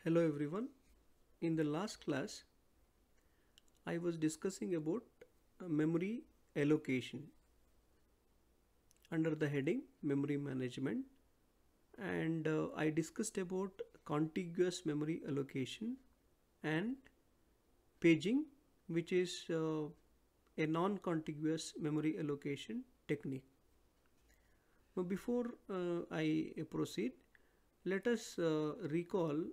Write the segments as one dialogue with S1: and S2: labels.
S1: Hello everyone. In the last class, I was discussing about memory allocation under the heading memory management, and I discussed about contiguous memory allocation and paging, which is a non-contiguous memory allocation technique. Now, before I proceed, let us recall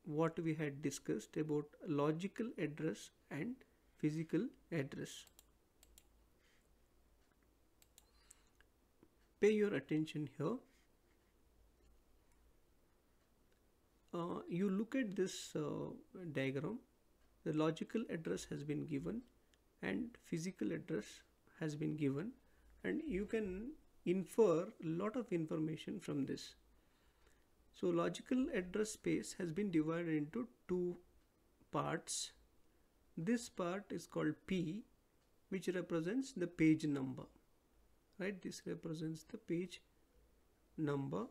S1: what we had discussed about logical address and physical address. Pay your attention here. You look at this diagram. The logical address has been given and physical address has been given, and you can infer a lot of information from this. So logical address space has been divided into two parts. This part is called P, which represents the page number, right? This represents the page number,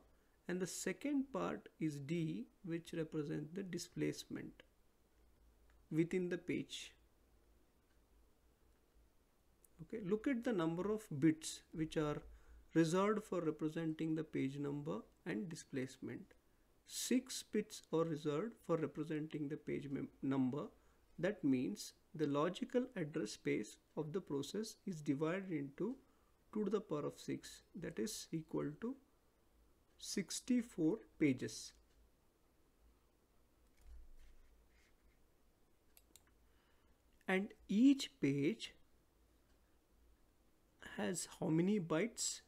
S1: and the second part is D, which represents the displacement within the page. Okay, look at the number of bits which are reserved for representing the page number and displacement. 6 bits are reserved for representing the page number. That means the logical address space of the process is divided into 2 to the power of 6, that is equal to 64 pages. And each page has how many bytes?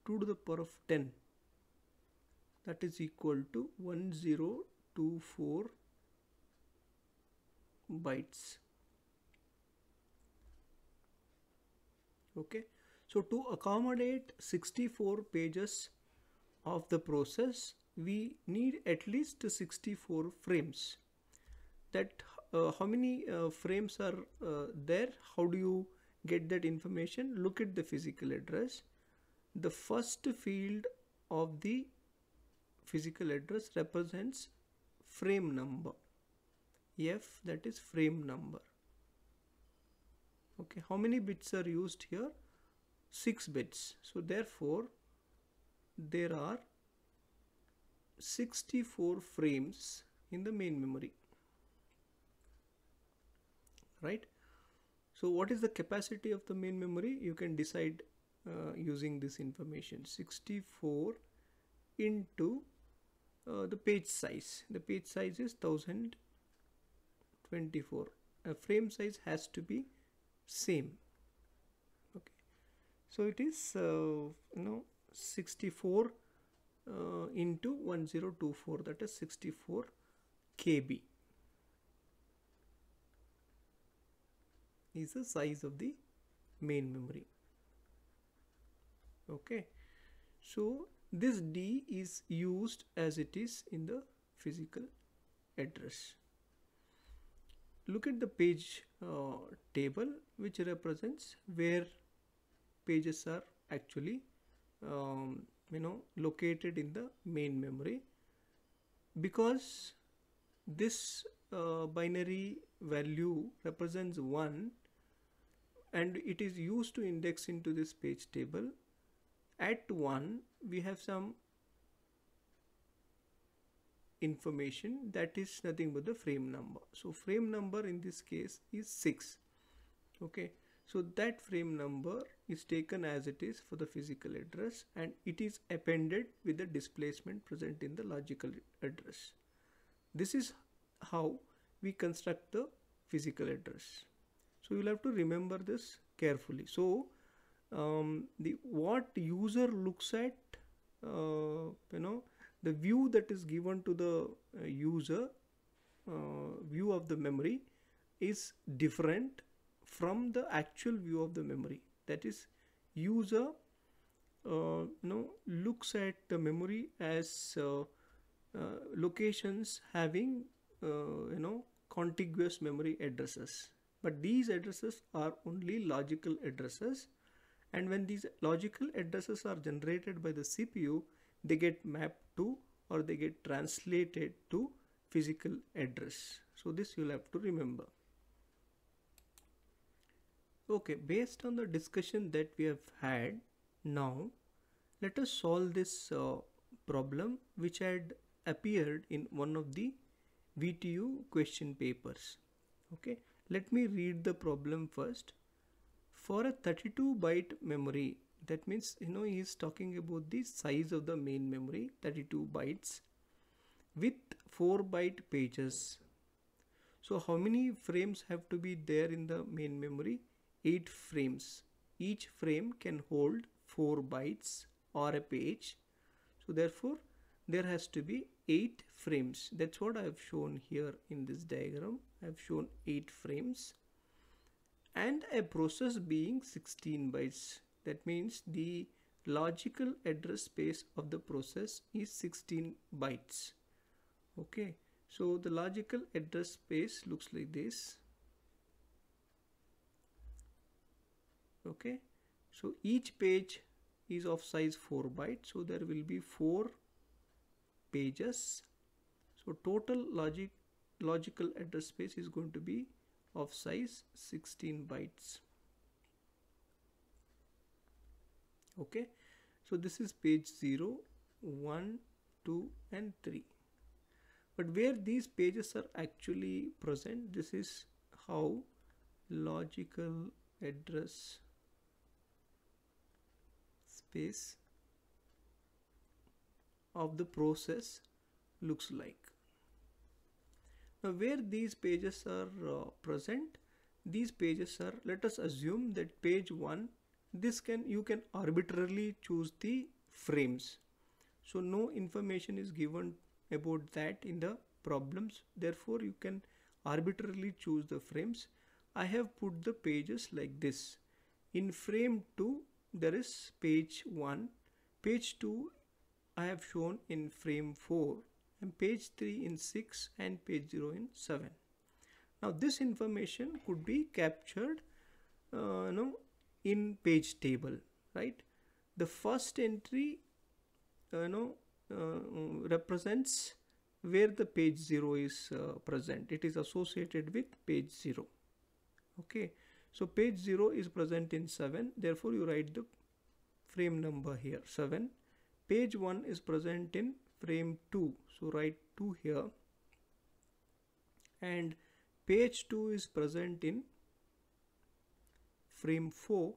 S1: 2 to the power of 10. That is equal to 1024 bytes. Okay, so to accommodate 64 pages of the process, we need at least 64 frames. That how many frames are there? How do you get that information? Look at the physical address. The first field of the physical address represents frame number. F, that is frame number. Okay, how many bits are used here? 6 bits. So therefore there are 64 frames in the main memory, right? So what is the capacity of the main memory? You can decide using this information. 64 into the page size. The page size is 1024. A frame size has to be same. Okay, so it is 64 into 1024, that is 64 KB is the size of the main memory. Okay, so this D is used as it is in the physical address. Look at the page table, which represents where pages are actually located in the main memory. Because this binary value represents 1 and it is used to index into this page table, at 1 we have some information that is nothing but the frame number. So frame number in this case is 6. Okay, so that frame number is taken as it is for the physical address and it is appended with the displacement present in the logical address. This is how we construct the physical address. So you will have to remember this carefully. So what user looks at, the view that is given to the user, view of the memory is different from the actual view of the memory. That is, user looks at the memory as locations having contiguous memory addresses, but these addresses are only logical addresses, and when these logical addresses are generated by the CPU, they get mapped to or they get translated to physical address. So this you'll have to remember. Okay, based on the discussion that we have had, now let us solve this problem which had appeared in one of the VTU question papers. Okay, let me read the problem first. For a 32-byte memory, that means he is talking about the size of the main memory, 32 bytes with 4-byte pages. So how many frames have to be there in the main memory? 8 frames. Each frame can hold 4 bytes or a page. So therefore there has to be 8 frames. That's what I have shown here in this diagram. I have shown 8 frames and a process being 16 bytes. That means the logical address space of the process is 16 bytes. Okay, so the logical address space looks like this. Okay, so each page is of size 4 bytes, so there will be 4 pages. So total logical address space is going to be of size 16 bytes. Okay, so this is page 0, 1, 2 and 3. But where these pages are actually present, this is how logical address space of the process looks like. Now where these pages are present, these pages are, let us assume that page 1, you can arbitrarily choose the frames. So no information is given about that in the problems, therefore you can arbitrarily choose the frames. I have put the pages like this. In frame 2 there is page 1, page 2 I have shown in frame 4, and page 3 in 6 and page 0 in 7. Now this information could be captured in page table, right? The first entry represents where the page 0 is present. It is associated with page 0. Okay, so page 0 is present in 7, therefore you write the frame number here, 7. Page 1 is present in frame 2, so write 2 here, and page 2 is present in frame 4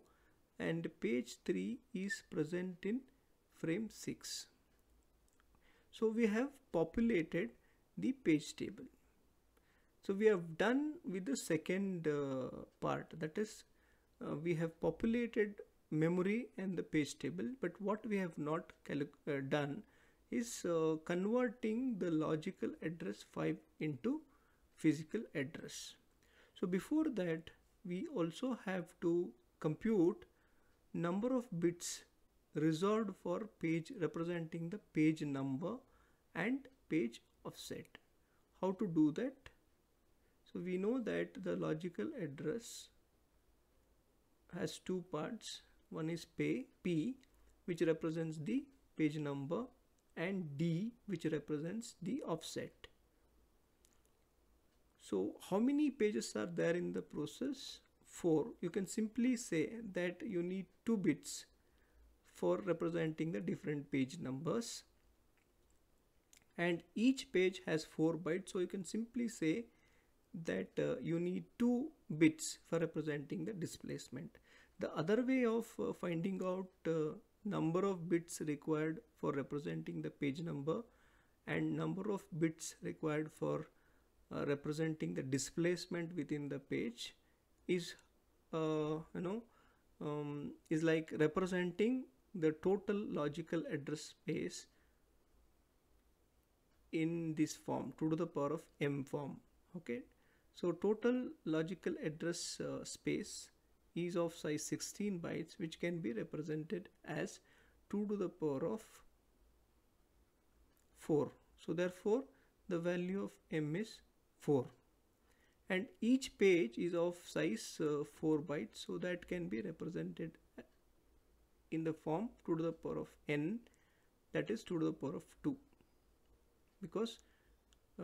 S1: and page 3 is present in frame 6. So we have populated the page table. So we have done with the second part, that is we have populated memory and the page table, but what we have not done is converting the logical address 5 into physical address. So before that we also have to compute number of bits reserved for page representing the page number and page offset. How to do that? So we know that the logical address has two parts. One is P, which represents the page number, and D, which represents the offset. So how many pages are there in the process? 4. You can simply say that you need 2 bits for representing the different page numbers, and each page has 4 bytes, so you can simply say that you need 2 bits for representing the displacement. The other way of finding out number of bits required for representing the page number and number of bits required for representing the displacement within the page is is like representing the total logical address space in this form, 2 to the power of m form. Okay, so total logical address space is of size 16 bytes, which can be represented as 2 to the power of 4. So therefore the value of m is 4, and each page is of size 4 bytes, so that can be represented in the form 2 to the power of n, that is 2 to the power of 2, because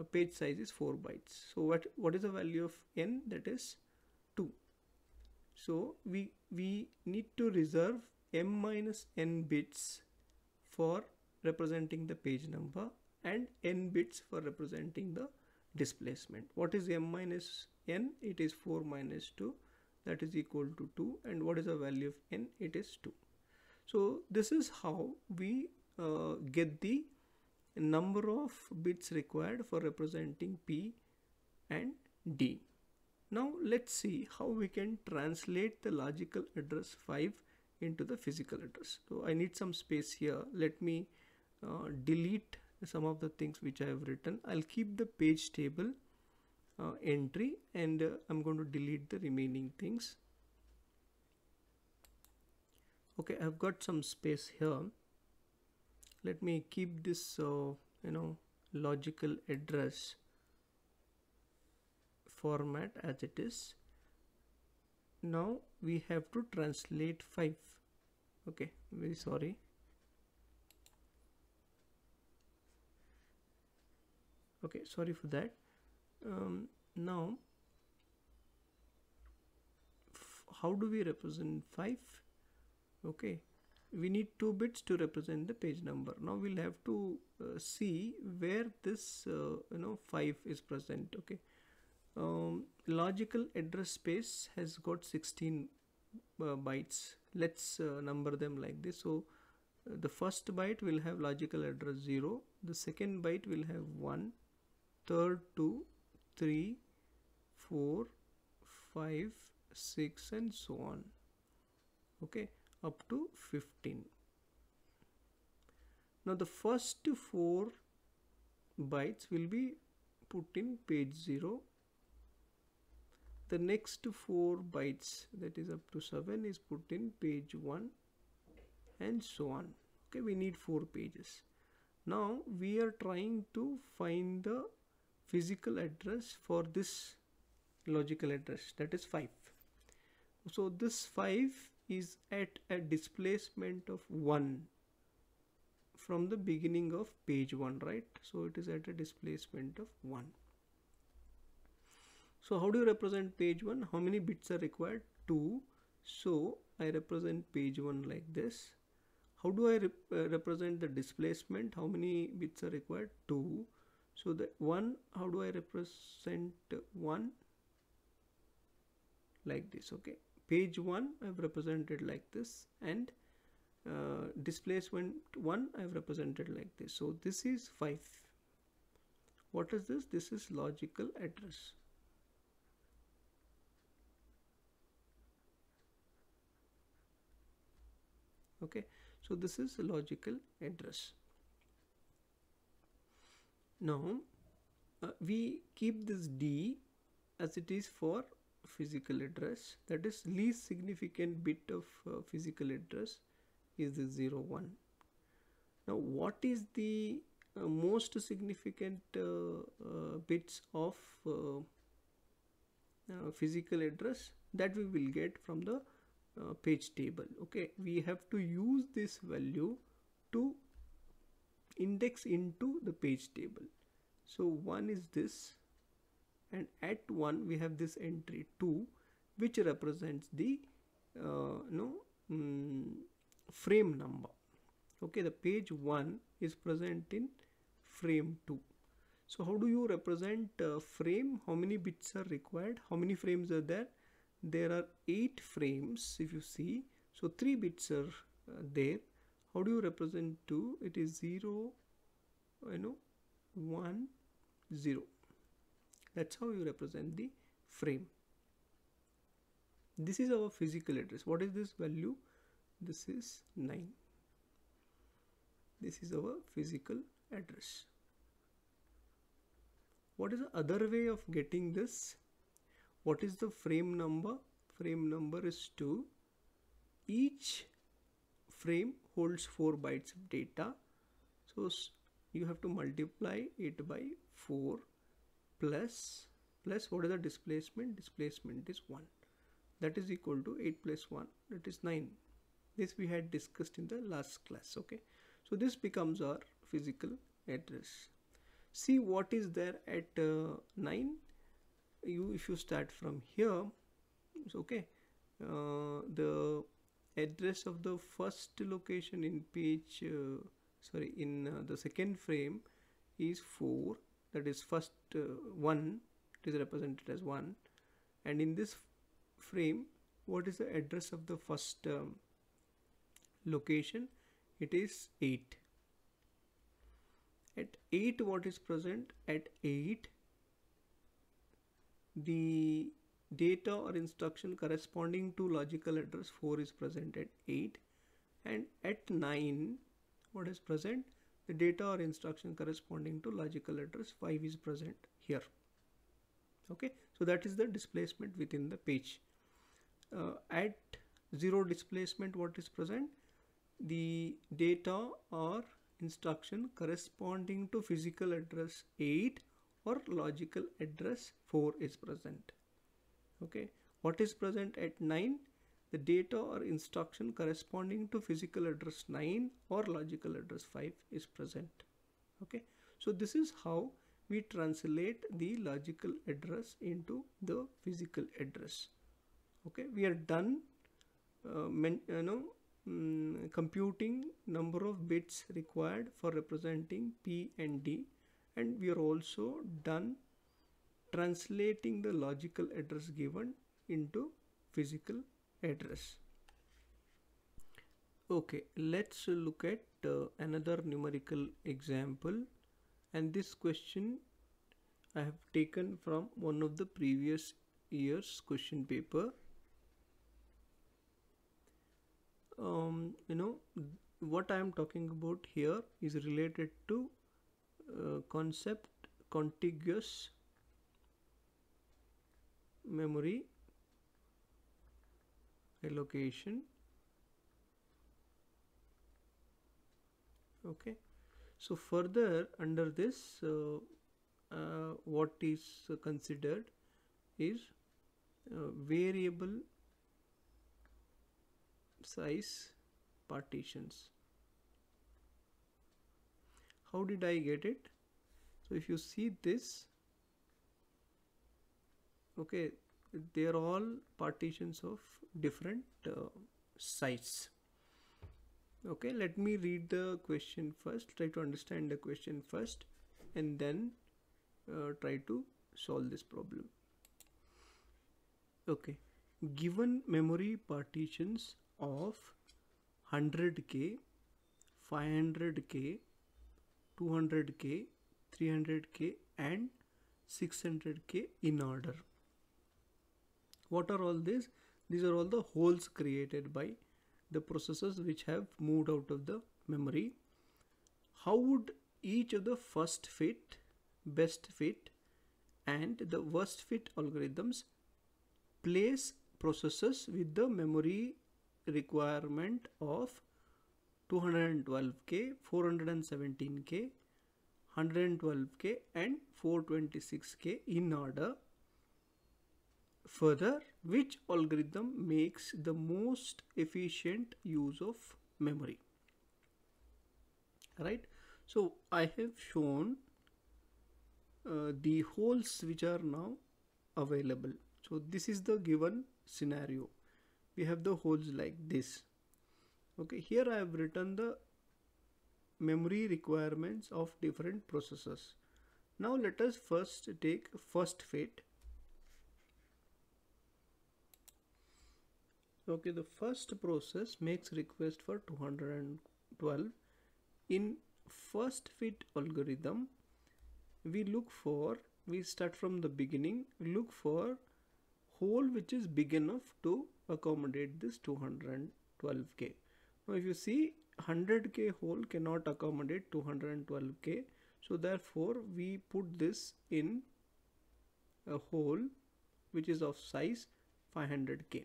S1: page size is 4 bytes. So what is the value of n? That is 2. So we need to reserve m minus n bits for representing the page number and n bits for representing the displacement. What is m minus n? It is 4 minus 2, that is equal to 2. And what is the value of n? It is 2. So this is how we get the number of bits required for representing P and D. Now let's see how we can translate the logical address 5 into the physical address. So I need some space here. Let me delete some of the things which I have written. I'll keep the page table entry, and I'm going to delete the remaining things. Okay, I've got some space here. Let me keep this logical address format as it is. Now we have to translate 5. Okay, very sorry. Okay, sorry for that. Now how do we represent 5? Okay, we need 2 bits to represent the page number. Now we'll have to see where this 5 is present. Okay, logical address space has got 16 bytes. Let's number them like this. So the first byte will have logical address 0, the second byte will have 1, third 2, 3, 4, 5, 6 and so on. Okay, up to 15. Now the first 4 bytes will be put in page 0. The next 4 bytes, that is up to 7, is put in page 1 and so on. Okay, we need 4 pages. Now we are trying to find the physical address for this logical address, that is 5. So this 5 is at a displacement of 1 from the beginning of page 1, right? So it is at a displacement of 1. So how do you represent page 1? How many bits are required? 2. So I represent page 1 like this. How do I represent the displacement? How many bits are required? 2. So the 1, how do I represent 1? Like this. Okay, page 1 I have represented like this, and displacement 1 I have represented like this. So this is 5. What is this? This is logical address. Okay, so this is a logical address. Now we keep this D as it is for physical address, that is least significant bit of physical address is the 0, 1. Now what is the most significant bits of physical address? That we will get from the page table. Okay, we have to use this value to index into the page table. So 1 is this, and at 1 we have this entry 2, which represents the frame number. Okay, the page 1 is present in frame 2. So how do you represent frame? How many bits are required? How many frames are there? There are 8 frames if you see. So 3 bits are there. How do you represent 2? It is 0, 1, 0. That's how you represent the frame. This is our physical address. What is this value? This is 9. This is our physical address. What is the other way of getting this? What is the frame number? Frame number is 2. Each frame holds 4 bytes of data. So you have to multiply it by 4 plus what is the displacement? Displacement is 1. That is equal to 8 plus 1, that is 9. This we had discussed in the last class. Okay, so this becomes our physical address. see what is there at 9. If you start from here, it's okay. The address of the first location in page in the second frame is 4, that is first 1, it is represented as 1, and in this frame what is the address of the first location? It is 8. At 8 what is present? At 8 the data or instruction corresponding to logical address 4 is present at 8, and at 9 what is present? The data or instruction corresponding to logical address 5 is present here. Okay, so that is the displacement within the page. At 0 displacement what is present? The data or instruction corresponding to physical address 8 or logical address 4 is present. Okay, what is present at 9? The data or instruction corresponding to physical address 9 or logical address 5 is present. Okay, so this is how we translate the logical address into the physical address. Okay, we are done computing number of bits required for representing P and D, and we are also done translating the logical address given into physical address. Okay, let's look at another numerical example, and this question I have taken from one of the previous year's question paper. What I am talking about here is related to concept contiguous memory allocation. Okay, so further under this what is considered is variable size partitions. How did I get it? So if you see this, okay, they are all partitions of different size. Okay, let me read the question first, try to understand the question first, and then try to solve this problem. Okay, given memory partitions of 100K, 500K, 200K, 300K and 600K in order. What are all these? These are all the holes created by the processors which have moved out of the memory. How would each of the first fit, best fit and the worst fit algorithms place processors with the memory requirement of 212K, 417K, 112K and 426K in order? Further, which algorithm makes the most efficient use of memory? Right, so I have shown the holes which are now available. So this is the given scenario. We have the holes like this. Okay, here I have written the memory requirements of different processors. Now let us first take first fit. Okay, the first process makes request for 212. In first fit algorithm, we start from the beginning, look for hole which is big enough to accommodate this 212K. Now if you see 100K hole cannot accommodate 212K, so therefore we put this in a hole which is of size 500K.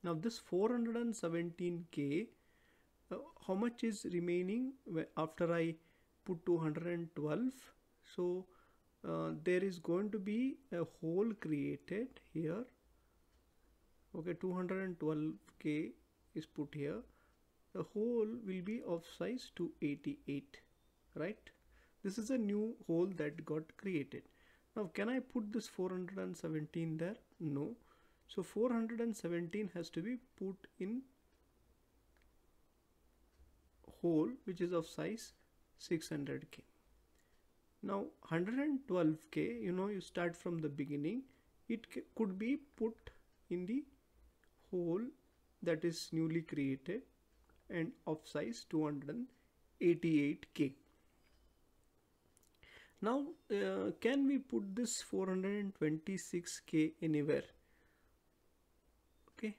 S1: Now this 417K, how much is remaining after I put 212? So there is going to be a hole created here. Okay, 212K is put here. The hole will be of size 288, right? This is a new hole that got created. Now can I put this 417 there? No. So 417 has to be put in hole which is of size 600K. Now 112K, you start from the beginning. It could be put in the hole that is newly created and of size 288K. Now can we put this 426K anywhere? Okay,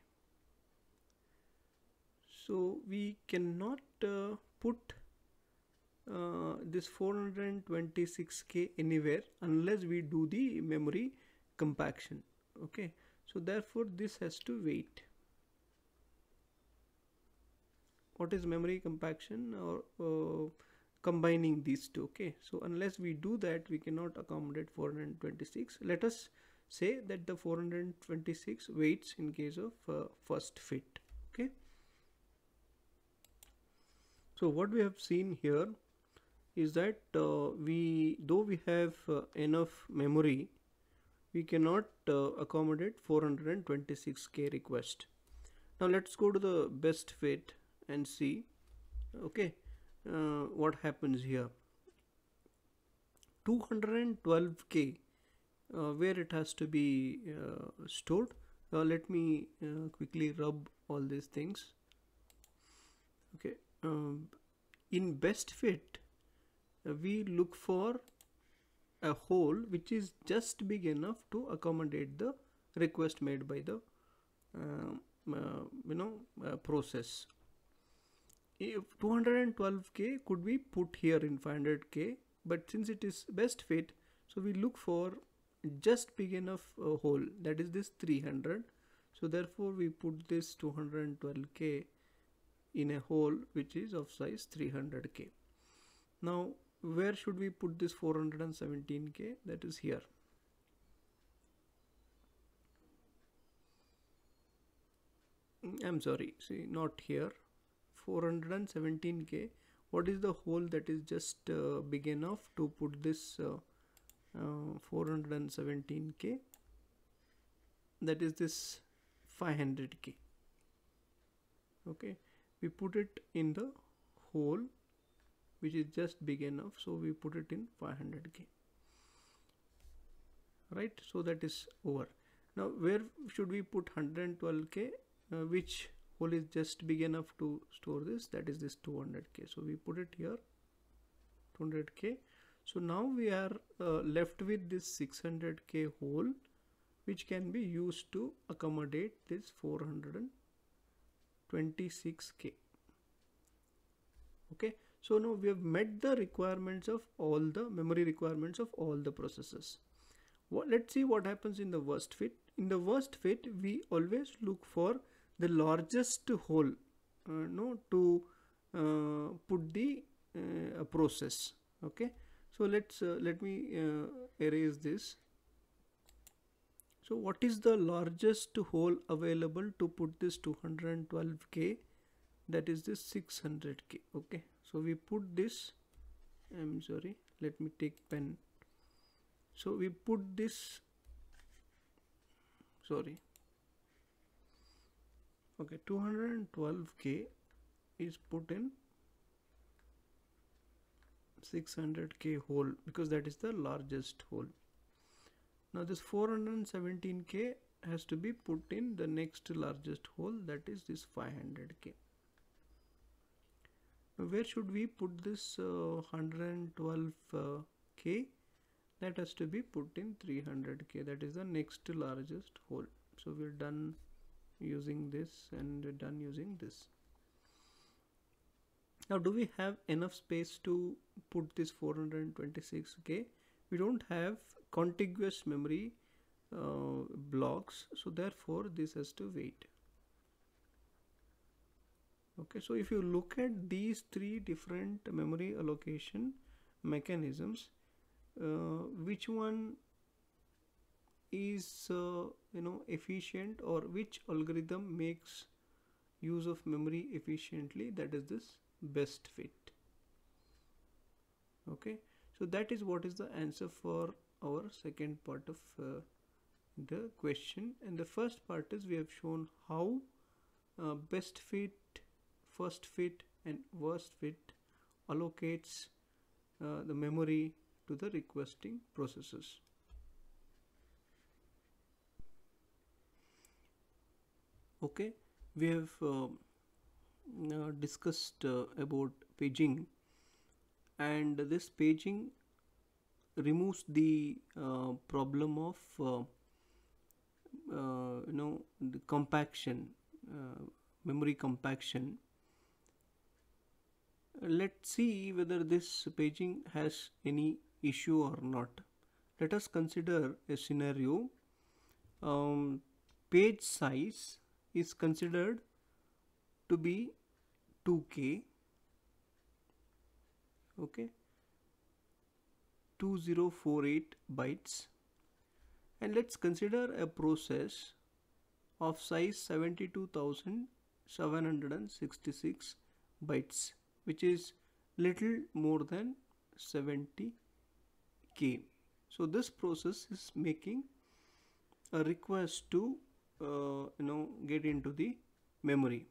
S1: so we cannot put this 426K anywhere unless we do the memory compaction. Okay, so therefore this has to wait. What is memory compaction? Or combining these two. Okay, so unless we do that, we cannot accommodate 426. Let us say that the 426 waits in case of first fit. Okay, so what we have seen here is that though we have enough memory, we cannot accommodate 426K request. Now let's go to the best fit and see. Okay, what happens here. 212K where it has to be stored. Let me quickly rub all these things. Okay, in best fit we look for a hole which is just big enough to accommodate the request made by the process. If 212K could be put here in 500K, but since it is best fit, so we look for just big enough hole, that is this 300. So therefore we put this 212K in a hole which is of size 300K. Now where should we put this 417K? That is here. I'm sorry, see, not here. 417K. What is the hole that is just big enough to put this 417K? That is this 500K. Okay, we put it in the hole which is just big enough, so we put it in 500K. Right, so that is over. Now where should we put 112K? Which hole is just big enough to store this? That is this 200K. So we put it here, 200K. So now we are left with this 600K hole which can be used to accommodate this 426K. Okay, so now we have met the requirements of all the memory requirements of all the processes. Let's see what happens in the worst fit. In the worst fit, we always look for the largest hole to put the process. Okay, so let me erase this. So what is the largest hole available to put this 212K? That is this 600K. Okay, so we put this, I'm sorry, let me take pen. So we put this, sorry, okay, 212K is put in 600K hole because that is the largest hole. Now this 417K has to be put in the next largest hole, that is this 500K. Now where should we put this 112K? That has to be put in 300K, that is the next largest hole. So we're done using this and we're done using this. Now do we have enough space to put this 426K? We don't have contiguous memory blocks, so therefore this has to wait. Okay, so if you look at these three different memory allocation mechanisms, which one is efficient, or which algorithm makes use of memory efficiently? That is this best fit. Okay, So that is what is the answer for our second part of the question. And the first part is we have shown how best fit, first fit and worst fit allocates the memory to the requesting processes. Okay, we have discussed about paging, and this paging removes the problem of the compaction, memory compaction. Let's see whether this paging has any issue or not. Let us consider a scenario. Page size is considered to be 2K. Okay, 2048 bytes, and let's consider a process of size 72,766 bytes, which is little more than 70K. So this process is making a request to get into the memory.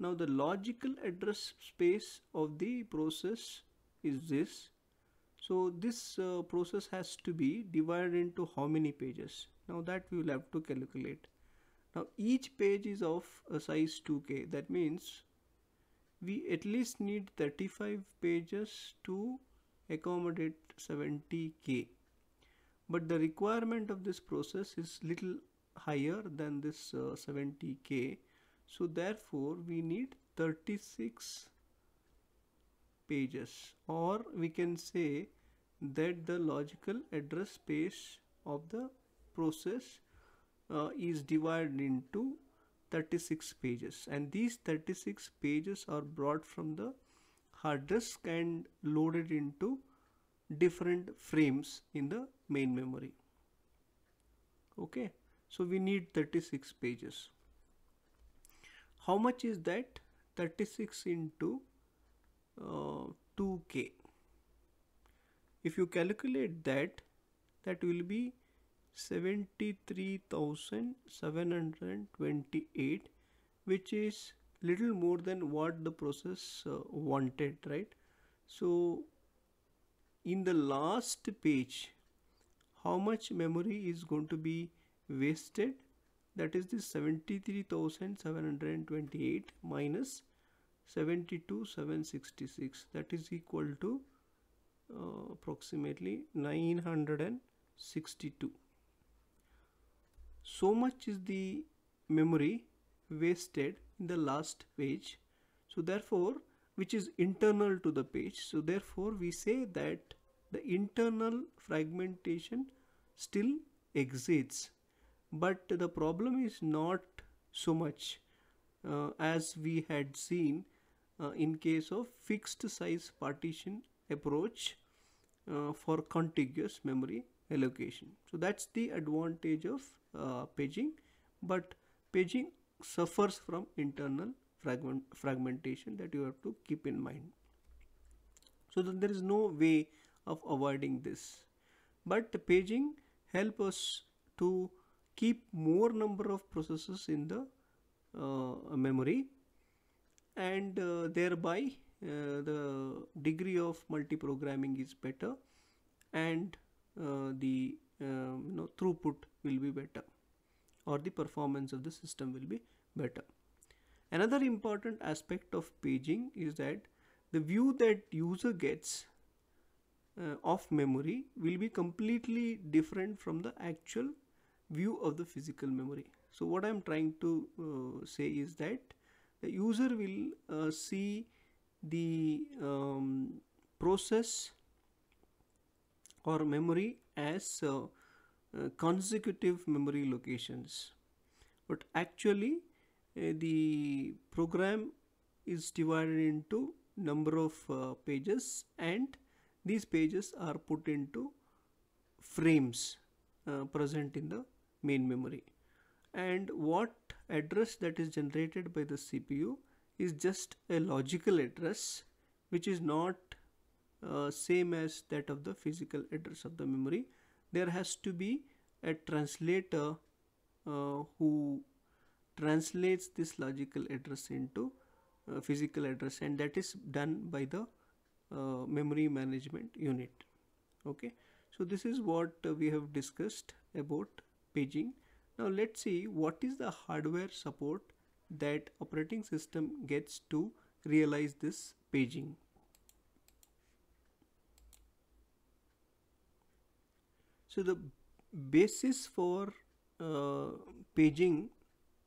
S1: Now the logical address space of the process is this. So this process has to be divided into how many pages? Now that we will have to calculate. Now each page is of a size 2K. That means we at least need 35 pages to accommodate 70K. But the requirement of this process is little higher than this 70K. So therefore we need 36 pages, or we can say that the logical address space of the process is divided into 36 pages, and these 36 pages are brought from the hard disk and loaded into different frames in the main memory. Okay, so we need 36 pages. How much is that? 36 into 2K. If you calculate that, that will be 73,728, which is little more than what the process wanted, right? So in the last page, how much memory is going to be wasted? That is the 73,728 minus 72,766. That is equal to approximately 962. So much is the memory wasted in the last page. So therefore, which is internal to the page. So therefore, we say that the internal fragmentation still exists. But the problem is not so much as we had seen in case of fixed size partition approach for contiguous memory allocation. So that's the advantage of paging, but paging suffers from internal fragmentation that you have to keep in mind. So that there is no way of avoiding this, but paging help us to keep more number of processes in the memory, and thereby the degree of multiprogramming is better, and the throughput will be better, or the performance of the system will be better. Another important aspect of paging is that the view that user gets of memory will be completely different from the actual view of the physical memory. So what I am trying to say is that the user will see the process or memory as consecutive memory locations, but actually the program is divided into number of pages, and these pages are put into frames present in the main memory, and what address that is generated by the CPU is just a logical address which is not same as that of the physical address of the memory. There has to be a translator who translates this logical address into physical address, and that is done by the memory management unit. Okay, so this is what we have discussed about paging. Now let's see what is the hardware support that operating system gets to realize this paging. So the basis for paging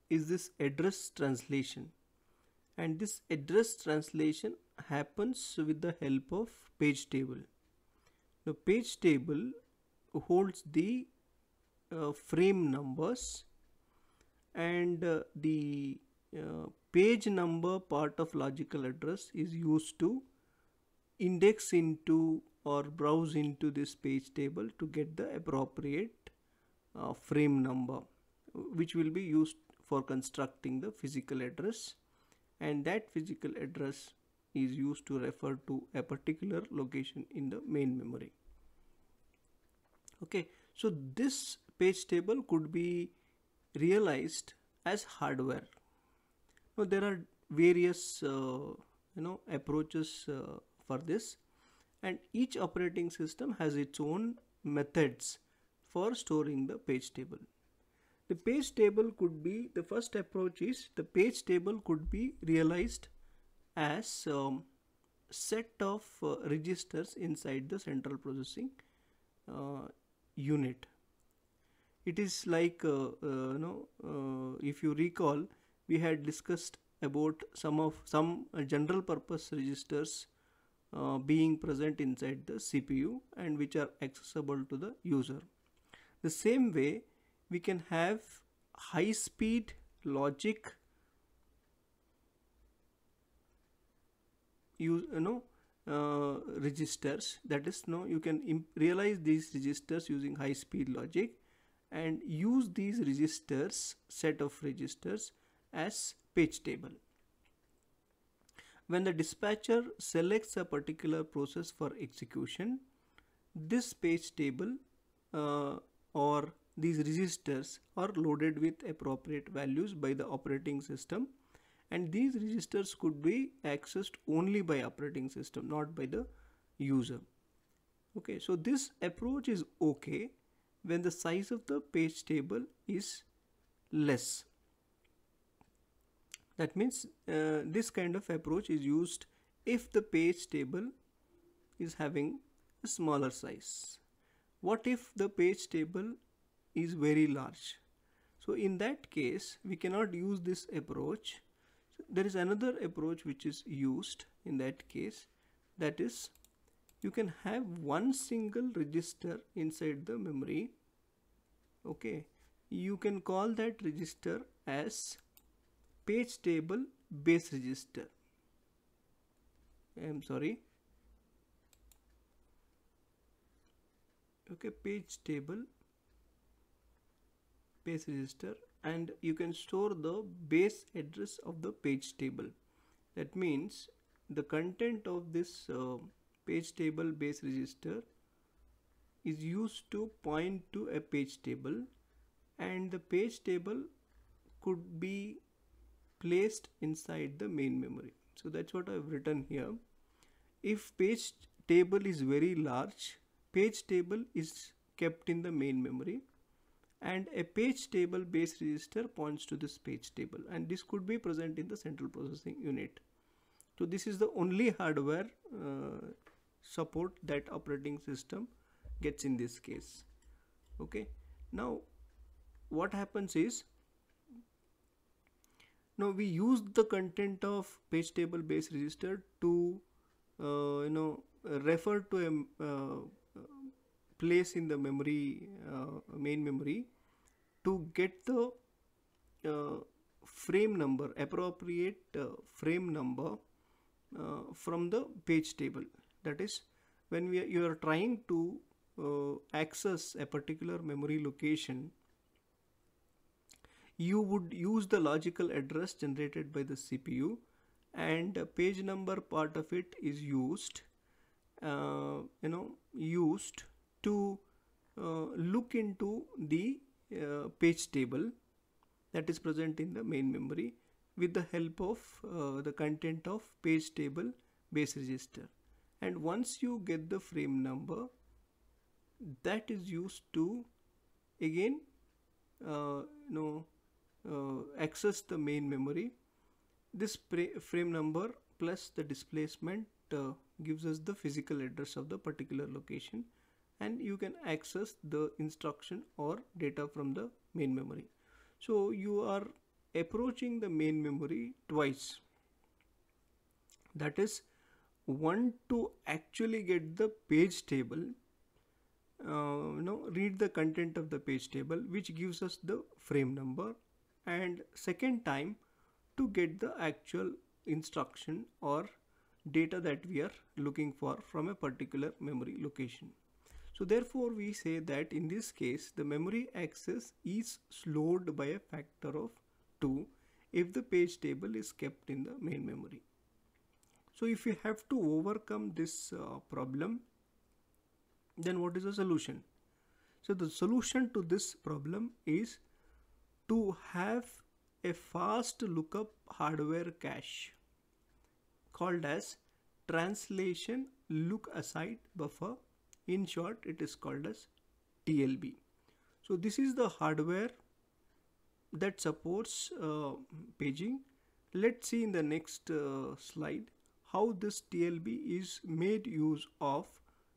S1: is this address translation, and this address translation happens with the help of page table. The page table holds the frame numbers, and the page number part of logical address is used to index into or browse into this page table to get the appropriate frame number, which will be used for constructing the physical address, and that physical address is used to refer to a particular location in the main memory. Okay, so this page table could be realized as hardware. Now there are various approaches for this, and each operating system has its own methods for storing the page table. The page table could be, the first approach is the page table could be realized as set of registers inside the central processing unit. It is like if you recall, we had discussed about some general purpose registers being present inside the CPU and which are accessible to the user. The same way, we can have high speed logic registers, that is, you can realize these registers using high speed logic and use these registers, set of registers, as page table. When the dispatcher selects a particular process for execution, this page table or these registers are loaded with appropriate values by the operating system, and these registers could be accessed only by operating system, not by the user. Okay, so this approach is okay when the size of the page table is less. That means this kind of approach is used if the page table is having a smaller size. What if the page table is very large? So in that case, we cannot use this approach. So there is another approach which is used in that case, that is, you can have one single register inside the memory. Okay, you can call that register as page table base register. Okay, page table base register, and you can store the base address of the page table. That means the content of this page table base register is used to point to a page table, and the page table could be placed inside the main memory. So that's what I've written here. If page table is very large, page table is kept in the main memory, and a page table base register points to this page table, and this could be present in the central processing unit. So this is the only hardware support that operating system gets in this case. Okay, now what happens is, now we use the content of page table base register to refer to a place in the memory, main memory, to get the frame number, appropriate frame number from the page table. That is, when you are trying to access a particular memory location, you would use the logical address generated by the CPU, and a page number part of it is used, used to look into the page table that is present in the main memory with the help of the content of page table base register. And once you get the frame number, that is used to again access the main memory. This frame number plus the displacement gives us the physical address of the particular location, and you can access the instruction or data from the main memory. So you are approaching the main memory twice. That is, one to actually get the page table, read the content of the page table, which gives us the frame number, and second time to get the actual instruction or data that we are looking for from a particular memory location. So therefore we say that in this case the memory access is slowed by a factor of 2 if the page table is kept in the main memory. So if you have to overcome this problem, then what is the solution? So the solution to this problem is to have a fast lookup hardware cache called as translation look aside buffer. In short, it is called as TLB. So this is the hardware that supports paging. Let's see in the next slide how this TLB is made use of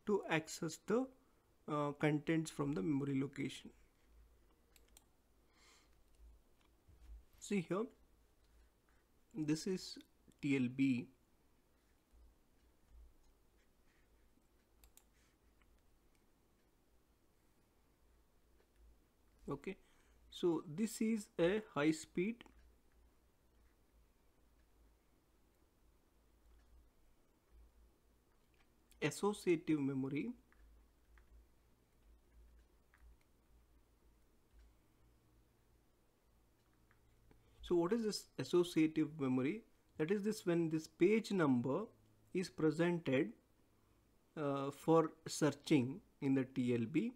S1: to access the contents from the memory location. See here, this is TLB. Okay, so this is a high speed associative memory. So what is this associative memory? That is this when this page number is presented for searching in the TLB.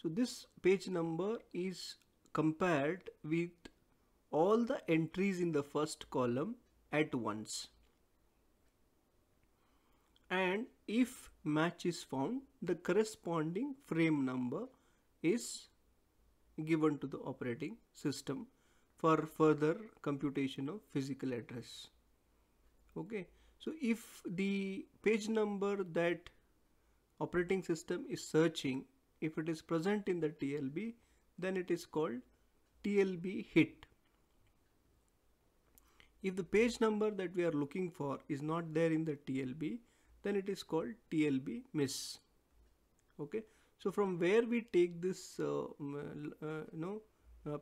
S1: So this page number is compared with all the entries in the first column at once. And if match is found, the corresponding frame number is given to the operating system for further computation of physical address. Okay, so if the page number that operating system is searching, if it is present in the TLB, then it is called TLB hit. If the page number that we are looking for is not there in the TLB, then it is called TLB miss. Okay, so from where we take this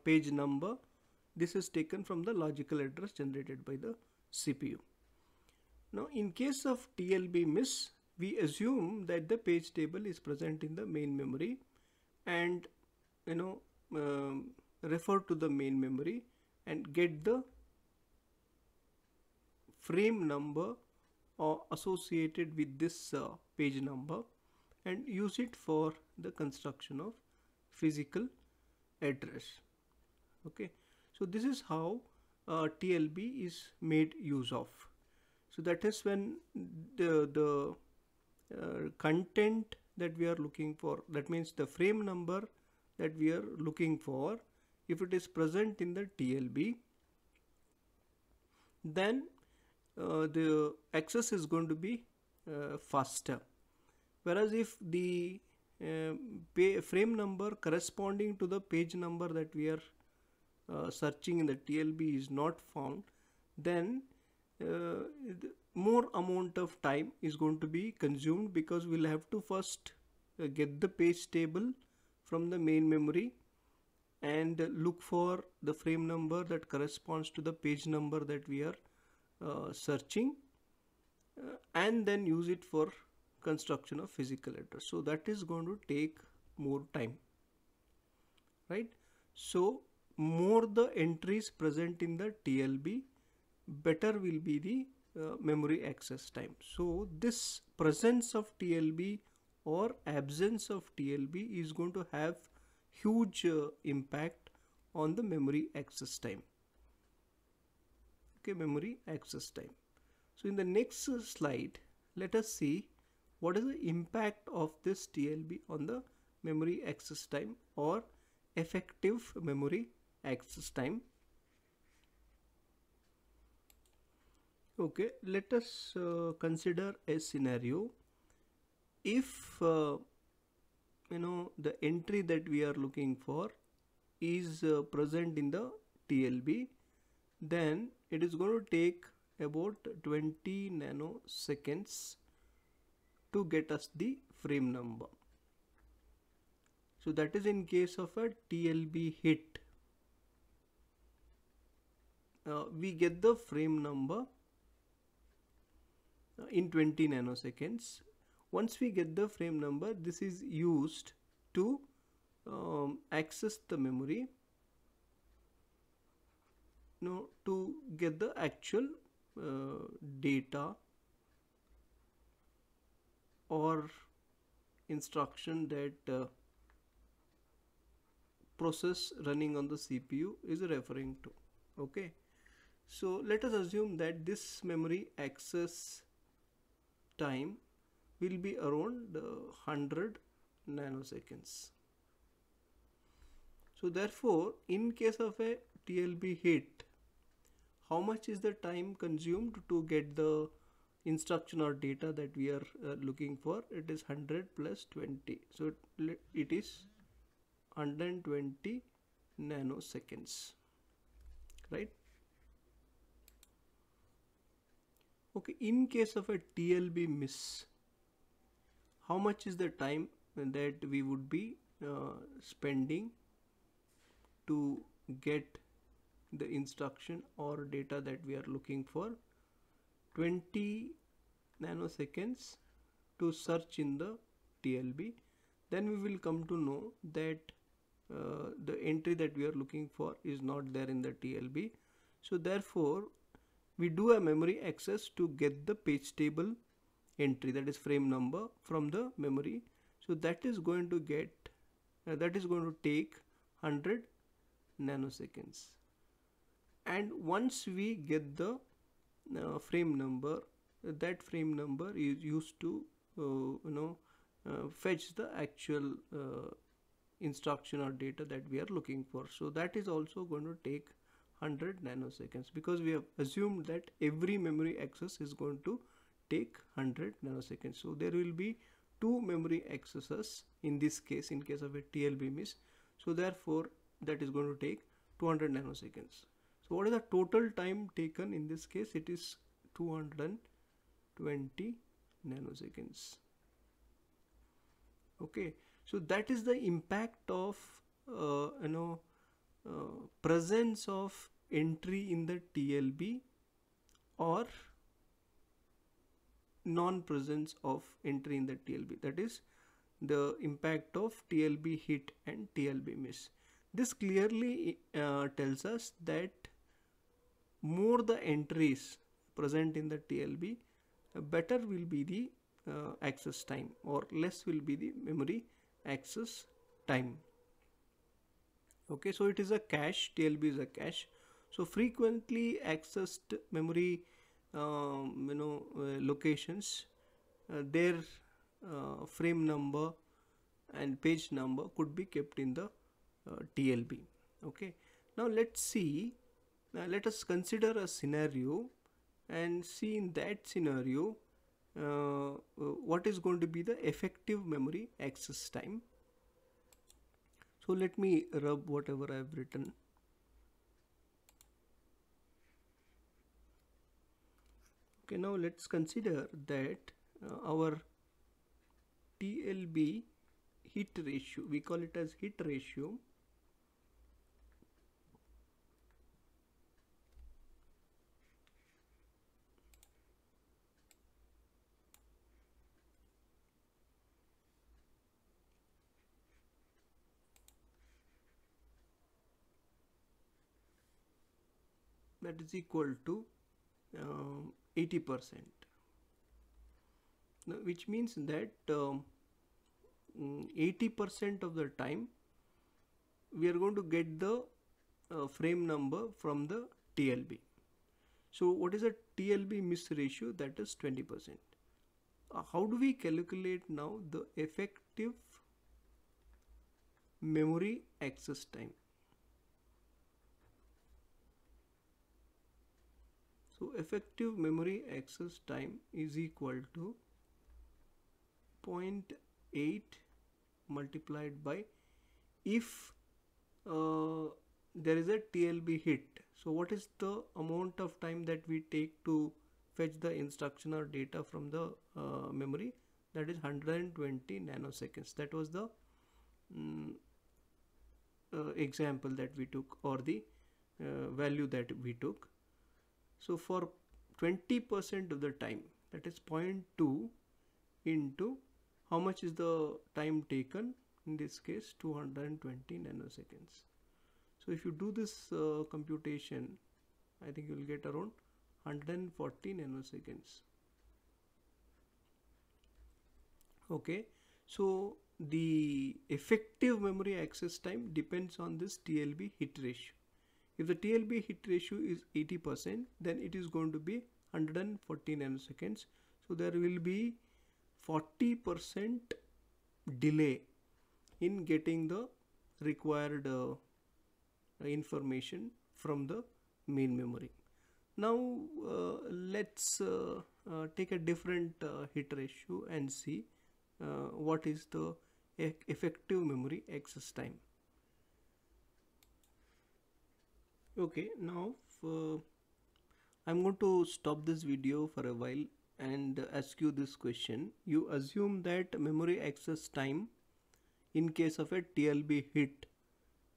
S1: page number, this is taken from the logical address generated by the CPU. Now in case of TLB miss, we assume that the page table is present in the main memory and refer to the main memory and get the frame number associated with this page number and use it for the construction of physical address. Okay, so this is how TLB is made use of. So that is when the content that we are looking for, that means the frame number that we are looking for, if it is present in the TLB, then the access is going to be faster. Whereas if the frame number corresponding to the page number that we are searching in the TLB is not found, then more amount of time is going to be consumed, because we'll have to first get the page table from the main memory and look for the frame number that corresponds to the page number that we are searching, and then use it for construction of physical address. So that is going to take more time, right? So more the entries present in the TLB, better will be the memory access time. So this presence of TLB or absence of TLB is going to have huge impact on the memory access time. Okay, memory access time. So in the next slide, let us see what is the impact of this TLB on the memory access time or effective memory access time. Okay, let us consider a scenario. If the entry that we are looking for is present in the TLB, then it is going to take about 20 nanoseconds to get us the frame number. So that is in case of a TLB hit. We get the frame number in 20 nanoseconds. Once we get the frame number, this is used to access the memory, to get the actual data or instruction that process running on the CPU is referring to. Okay, so let us assume that this memory access time will be around 100 nanoseconds. So therefore, in case of a TLB hit, how much is the time consumed to get the instruction or data that we are looking for? It is 100 plus 20. So it is 120 nanoseconds, right? Okay, in case of a TLB miss, how much is the time that we would be spending to get the instruction or data that we are looking for? 20 nanoseconds to search in the TLB. Then we will come to know that the entry that we are looking for is not there in the TLB. So therefore, we do a memory access to get the page table entry, that is frame number, from the memory. So that is going to take 100 nanoseconds. And once we get the frame number, that frame number is used to fetch the actual instruction or data that we are looking for. So that is also going to take 100 nanoseconds, because we have assumed that every memory access is going to take 100 nanoseconds. So there will be two memory accesses in this case, in case of a TLB miss. So therefore, that is going to take 200 nanoseconds. So what is the total time taken in this case? It is 220 nanoseconds. Okay, so that is the impact of presence of entry in the TLB or non-presence of entry in the TLB. That is the impact of TLB hit and TLB miss. This clearly tells us that more the entries present in the TLB, better will be the access time, or less will be the memory access time. Okay, so it is a cache. TLB is a cache. So frequently accessed memory locations, their frame number and page number could be kept in the TLB. Okay, now let's see, let us consider a scenario and see in that scenario what is going to be the effective memory access time. So let me rub whatever I have written. Okay, now let's consider that our TLB hit ratio, we call it as hit ratio, that is equal to 80%. which means that 80% of the time we are going to get the frame number from the TLB. So what is a TLB miss ratio? That is 20%. How do we calculate now the effective memory access time? So effective memory access time is equal to 0.8 multiplied by, if there is a TLB hit. So what is the amount of time that we take to fetch the instruction or data from the memory? That is 120 nanoseconds. That was the example that we took, or the value that we took. So for 20% of the time, that is 0.2 into how much is the time taken? In this case, 220 nanoseconds. So if you do this computation, I think you will get around 140 nanoseconds. Okay, so the effective memory access time depends on this TLB hit ratio. If the TLB hit ratio is 80%, then it is going to be 140 nanoseconds. So there will be 40% delay in getting the required information from the main memory. Now let's take a different hit ratio and see what is the effective memory access time. Okay, now I'm going to stop this video for a while and ask you this question. You assume that memory access time in case of a TLB hit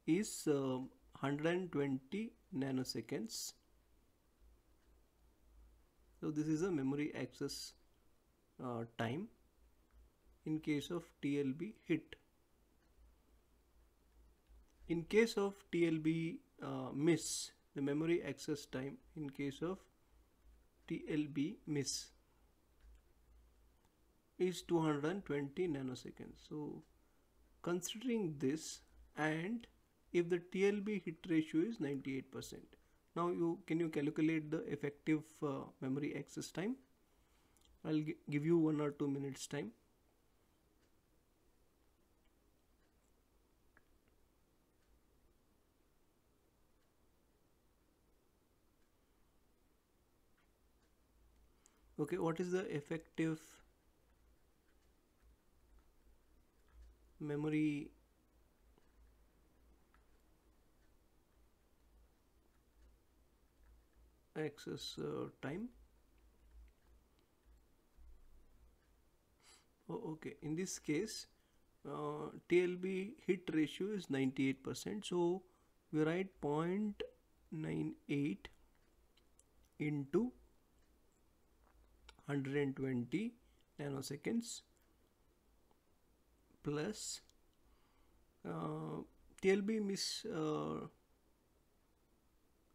S1: is 120 nanoseconds. So this is a memory access time in case of TLB hit. In case of TLB miss, the memory access time in case of TLB miss is 220 nanoseconds. So considering this, and if the TLB hit ratio is 98%, now can you calculate the effective memory access time? I'll give you 1 or 2 minutes time. Okay, what is the effective memory access time? Okay, in this case TLB hit ratio is 98%, so we write 0.98 into 120 nanoseconds plus TLB miss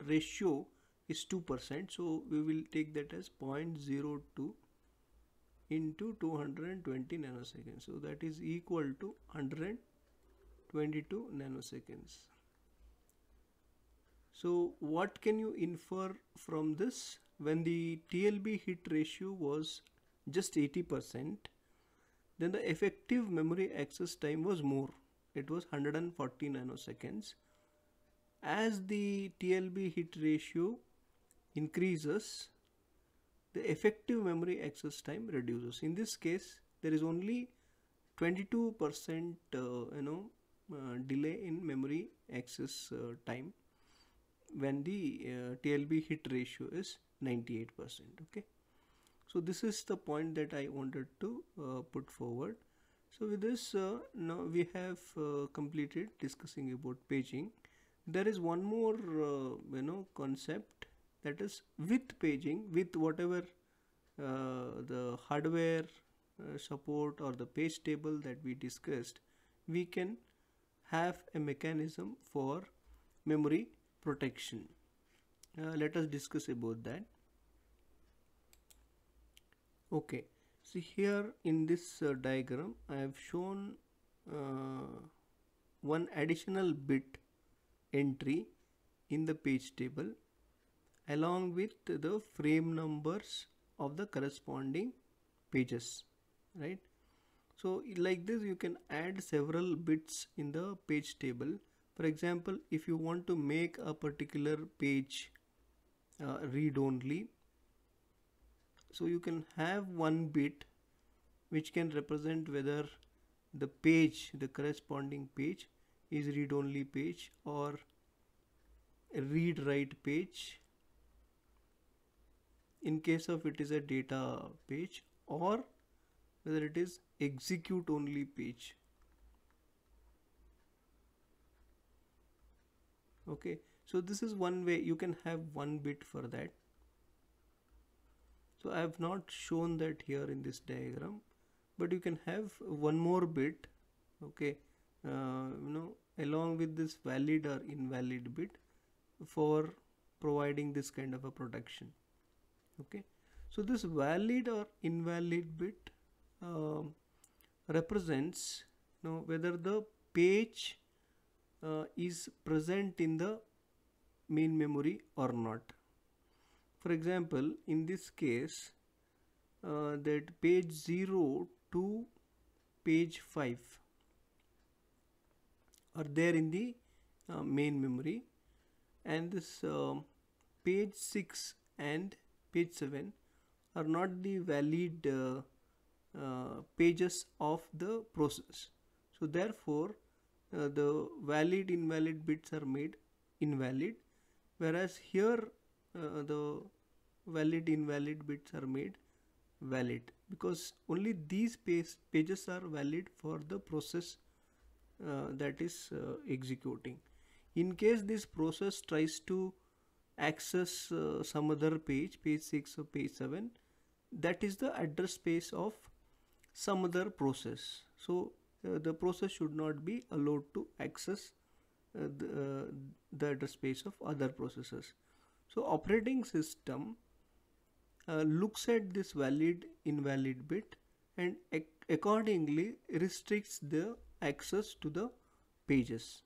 S1: ratio is 2%, so we will take that as 0.02 into 220 nanoseconds. So that is equal to 122 nanoseconds. So what can you infer from this? When the TLB hit ratio was just 80%, then the effective memory access time was more. It was 140 nanoseconds. As the TLB hit ratio increases, the effective memory access time reduces. In this case, there is only 22% delay in memory access time when the TLB hit ratio is 98%. Okay, so this is the point that I wanted to put forward. So with this, now we have completed discussing about paging. There is one more concept, that is with paging, with whatever the hardware support or the page table that we discussed, we can have a mechanism for memory protection. Let us discuss about that. Okay, See here in this diagram I have shown uh, one additional bit entry in the page table along with the frame numbers of the corresponding pages, right? So like this you can add several bits in the page table. For example, if you want to make a particular page read only, so you can have one bit which can represent whether the page, the corresponding page, is read only page or a read write page in case of it is a data page, or whether it is execute only page. Okay, so this is one way you can have one bit for that. So I have not shown that here in this diagram, but you can have one more bit, okay, along with this valid or invalid bit for providing this kind of a protection. Okay, so this valid or invalid bit represents whether the page is present in the main memory or not. For example, in this case, that page 0 to page 5 are there in the main memory, and this page 6 and page 7 are not the valid pages of the process. So therefore the valid invalid bits are made invalid, whereas here the valid invalid bits are made valid, because only these pages are valid for the process that is executing. In case this process tries to access some other page 6 or page 7, that is the address space of some other process. So the process should not be allowed to access the address space of other processes. So operating system looks at this valid invalid bit and accordingly restricts the access to the pages.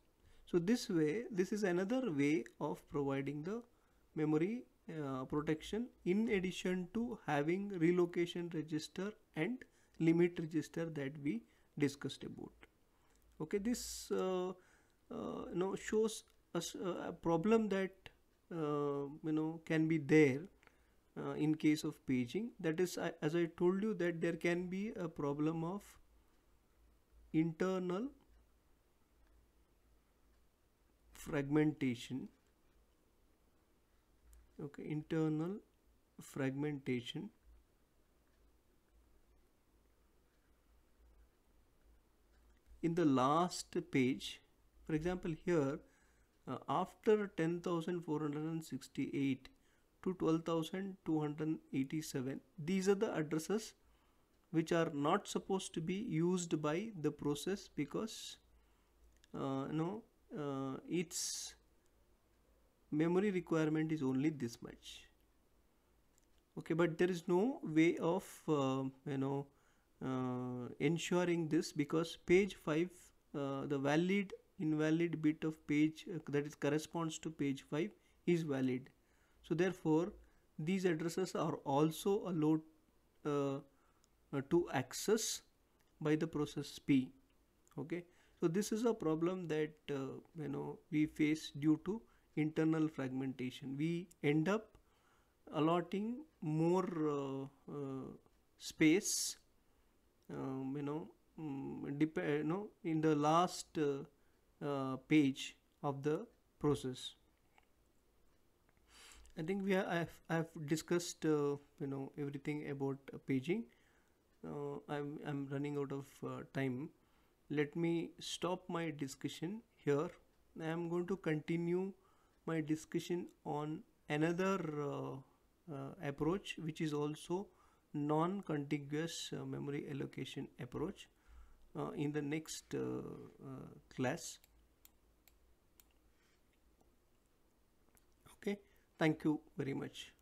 S1: So this is another way of providing the memory protection, in addition to having relocation register and limit register that we discussed about. Okay, this shows us a problem that can be there in case of paging. That is, as I told you, that there can be a problem of internal fragmentation. Okay, internal fragmentation in the last page. For example, here after 10,468 to 12,287, these are the addresses which are not supposed to be used by the process, because its memory requirement is only this much. Okay, but there is no way of ensuring this, because page 5, the valid invalid bit of page that is corresponds to page 5 is valid. So therefore these addresses are also allowed to access by the process P. Okay, so this is a problem that we face due to internal fragmentation. We end up allotting more space in the last page of the process. I think I've discussed everything about paging. I'm running out of time. Let me stop my discussion here. I am going to continue my discussion on another approach, which is also non-contiguous memory allocation approach in the next class. Okay, thank you very much.